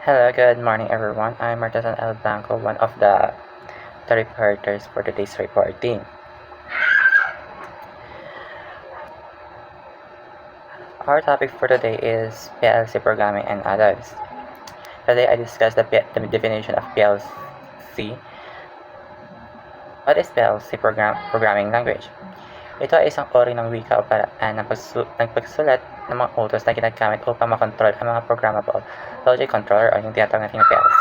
Hello, good morning everyone. I'm Martasan El Blanco, one of the reporters for today's reporting. Our topic for today is PLC programming and others. Today I discuss the definition of PLC. What is PLC programming language? Ito ay isang uri ng wika o paraan ng pagsulat ng mga utos na ginagamit upang makontrol ang mga programmable logic controller o yung tinatawag natin na PLC.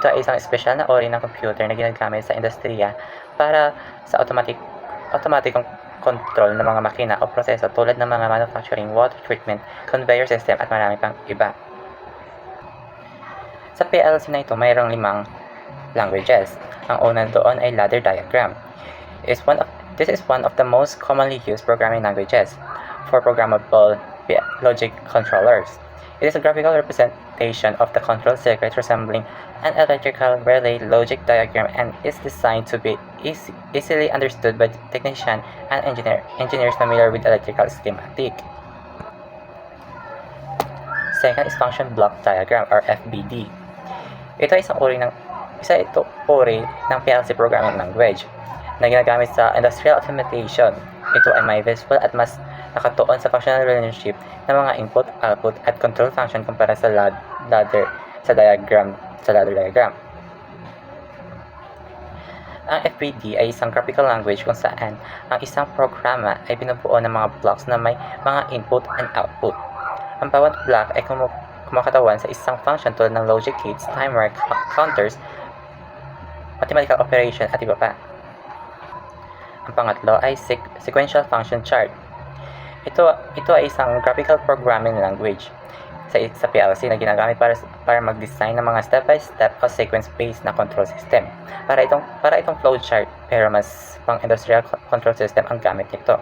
Ito ay isang espesyal na uri ng computer na ginagamit sa industriya para sa automatikong control ng mga makina o proseso tulad ng mga manufacturing, water treatment, conveyor system at marami pang iba. Sa PLC na ito, mayroong 5 languages. Ang una doon ay ladder diagram. This is one of the most commonly used programming languages for programmable logic controllers. It is a graphical representation of the control circuit resembling an electrical relay logic diagram and is designed to be easily understood by technicians and engineers familiar with electrical schematic. Second is function block diagram or FBD. Ito uri ng PLC programming language na ginagamit sa industrial automation. Ito ay may visual at mas nakatuon sa functional relationship ng mga input, output at control function kumpara sa ladder diagram. Ang FPD ay isang graphical language kung saan ang isang programa ay binubuo ng mga blocks na may mga input and output. Ang bawat block ay kumakatawan sa isang function tulad ng logic gates, timer, counters, mathematical operation at iba pa. Ang pangatlo ay sequential function chart. Ito ay isang graphical programming language sa PLC na ginagamit para mag-design ng mga step-by-step o sequence-based na control system. Para itong flowchart pero mas pang-industrial control system ang gamit nito.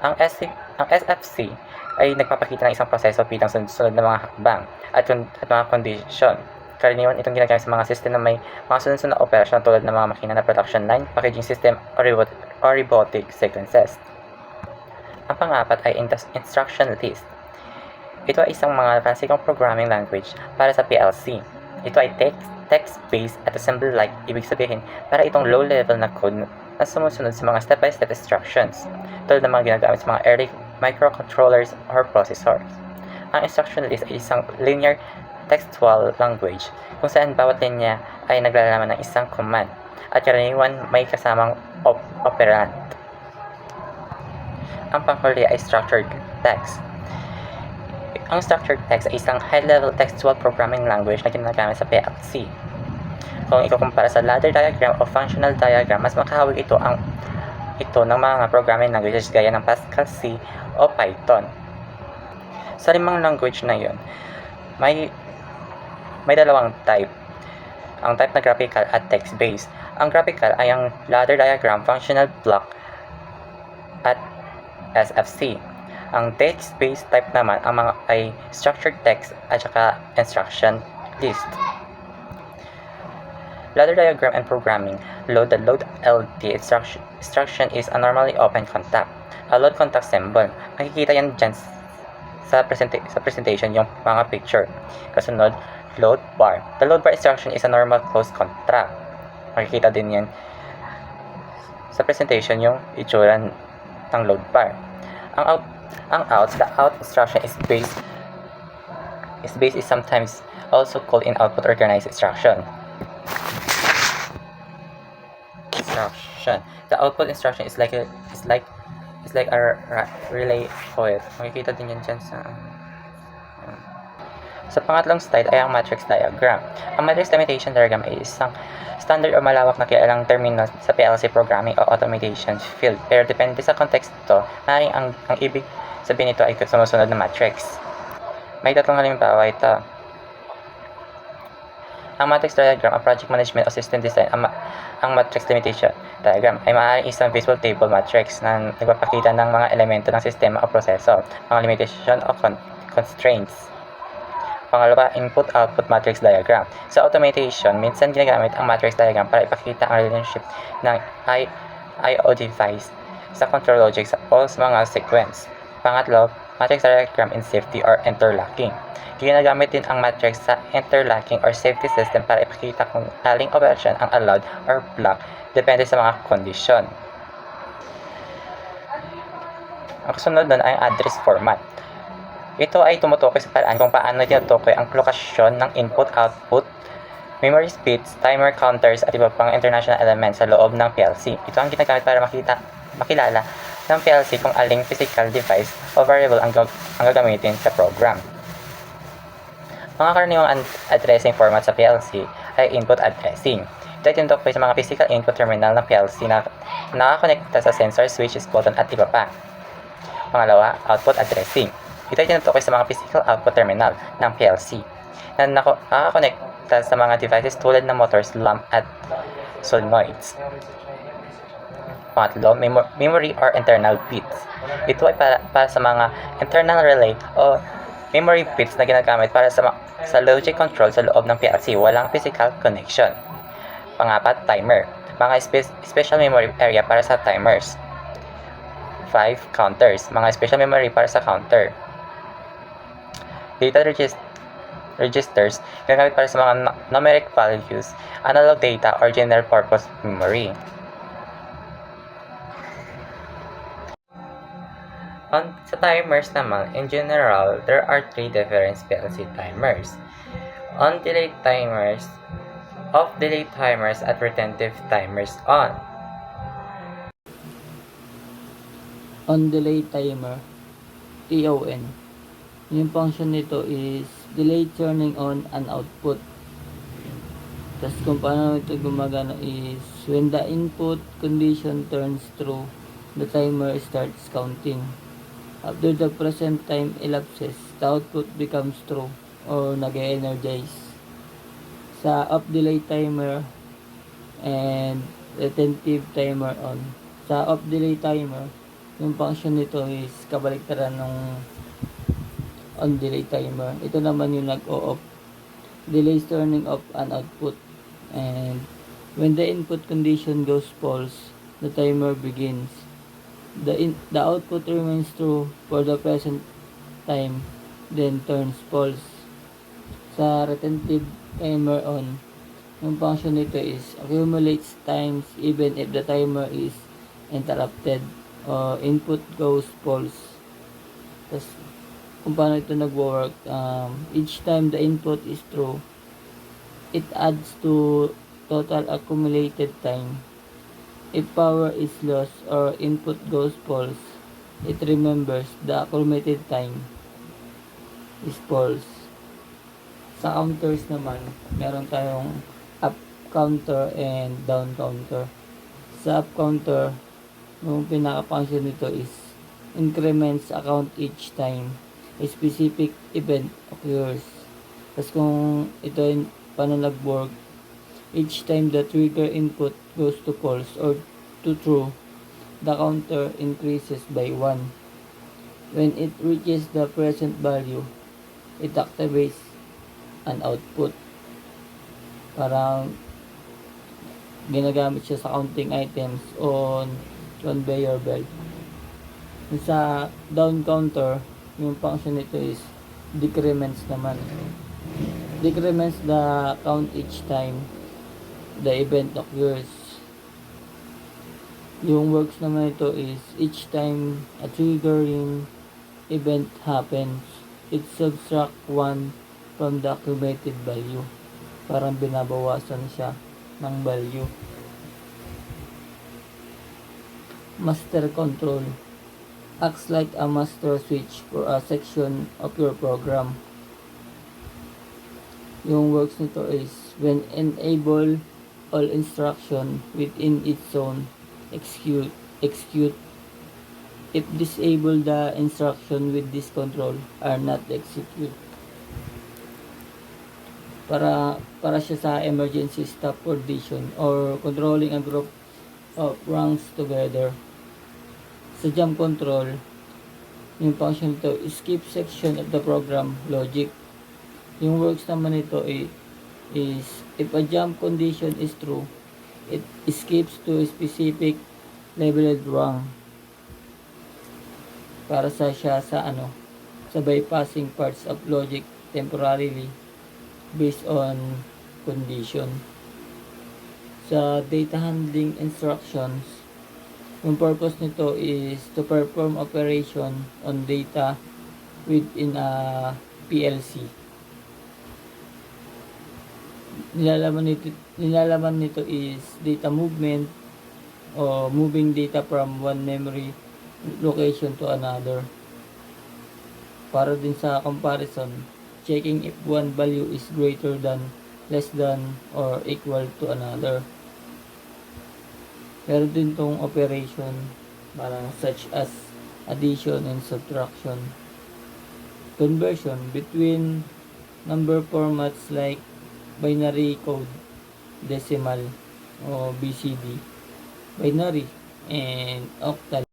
Ang SFC ay nagpapakita ng isang proseso bilang sunod na mga hakbang at mga kondisyon. Karaniwan itong ginagamit sa mga system na may mga sunod-sunod na operasyon tulad ng mga makina na production line, packaging system, o robotic sequences. Ang pang-apat ay instruction list. Ito ay isang mga klasikong programming language para sa PLC. Ito ay text-based at assembly-like, ibig sabihin para itong low-level na code na sumusunod sa mga step-by-step instructions tulad ng mga ginagamit sa mga early microcontrollers or processors. Ang instruction list ay isang linear textual language kung saan bawat linya ay naglalaman ng isang command at karaniwan may kasamang operand. Ang panghuli ay structured text. Ang structured text ay isang high-level textual programming language na ginagamit sa PLC. Kung ikukumpara sa ladder diagram o functional diagram, mas makahawig ito ng mga programming languages gaya ng Pascal, C o Python. Sa 5 language na yun, may dalawang type. Ang type na graphical at text-based. Ang graphical ay ang ladder diagram, functional block, at SFC. Ang text-based type naman ay structured text at saka instruction list. Ladder diagram and programming. The load LD instruction is a normally open contact. A load contact symbol. Makikita yan dyan sa presentation yung mga picture. Kasunod, load bar. The load bar instruction is a normal closed contract. Makikita din yan sa presentation yung itsura ng load bar. The out instruction is sometimes also called in output organized instruction. The output instruction is like a relay point. Makikita din yan dyan sa pangatlong slide ay ang matrix diagram. Ang matrix limitation diagram ay isang standard o malawak na kilalang termino sa PLC programming o automation field. Pero depende sa konteksto, maaaring ang ibig sabihin nito ay sumusunod na matrix. May 3 halimbawa ito. Ang matrix diagram, ang project management o system design, ang matrix limitation diagram ay maaaring isang visual table matrix na nagpapakita ng mga elemento ng sistema o proseso, mga limitation o constraints. Pangalawa, input-output matrix diagram. Sa automation, minsan ginagamit ang matrix diagram para ipakita ang relationship ng I/O device sa control logic o sa mga sequence. Pangatlo, matrix diagram in safety or interlocking. Ginagamit din ang matrix sa interlocking or safety system para ipakita kung aling operasyon ang allowed or blocked depende sa mga kondisyon. Ang kasunod nun ay ang address format. Ito ay tumutukoy sa paraan kung paano tinutukoy ang lokasyon ng input-output, memory speeds, timer counters at iba pang international elements sa loob ng PLC. Ito ang ginagamit para makilala ng PLC kung aling physical device o variable ang gagamitin sa program. Mga karaniwang addressing format sa PLC ay input addressing. Ito ay tinutukoy sa mga physical input terminal ng PLC na nakakonekta sa sensor, switches, button at iba pa. Pangalawa, output addressing. Ito ay tinutukoy sa mga physical output terminal ng PLC na nakakonekta sa mga devices tulad ng motors, lamp at solenoids. Pangatlo, memory or internal bits. Ito ay para sa mga internal relay o memory bits na ginagamit para sa logic control sa loob ng PLC, walang physical connection. Pangapat, timer. Mga special memory area para sa timers. 5. Counters. Mga special memory para sa counter. Data registers. Ginagamit para sa mga numeric values, analog data, or general purpose memory. Sa timers naman, in general, there are 3 different PLC timers. On-delay timers, off-delay timers, at retentive timers on. On-delay timer, TON. Yung function nito is delay turning on an output. Tapos kung paano ito gumagana is when the input condition turns true, the timer starts counting. After the present time elapses, the output becomes true or nag-energize. Sa off-delay timer and retentive timer on. Sa off-delay timer, yung function nito is kabaliktaran ng on-delay timer. Ito naman yung nag-o-off. Delays turning off an output. And when the input condition goes false, the timer begins. The output remains true for the present time, then turns false. Sa retentive timer on, yung function nito is accumulates times even if the timer is interrupted or input goes false. Tapos kung paano ito nag-work, each time the input is true, it adds to total accumulated time. If power is lost or input goes false, it remembers the accumulated time is false. Sa counters naman, meron tayong up counter and down counter. Sa up counter, yung pinaka-function nito is increments account each time a specific event occurs. Tapos kung ito yung paano nag-work, each time the trigger input goes to false or to true, the counter increases by 1. When it reaches the present value, it activates an output. Parang ginagamit siya sa counting items on conveyor belt. Sa down counter, yung function nito is decrements naman. Decrements the count each time the event occurs. Yung works naman ito is each time a triggering event happens, it subtract 1 from the accumulated value. Parang binabawasan siya ng value. Master control acts like a master switch for a section of your program. Yung works nito is when enable all instruction within its zone, execute. If disable the instruction with this control are not execute. Para siya sa emergency stop coordination or controlling a group of ranks together. Sa jump control, yung function nito is skip section of the program logic. Yung works naman nito is if a jump condition is true, it skips to a specific labeled rung. Para siya sa sa bypassing parts of logic temporarily based on condition. Sa data handling instructions, yung purpose nito is to perform operation on data within a PLC. Nilalaman nito is data movement o moving data from one memory location to another. Para din sa comparison, checking if one value is greater than, less than, or equal to another. Meron din tong operation parang such as addition and subtraction, conversion between number formats like binary code, decimal o BCD, binary, and octal.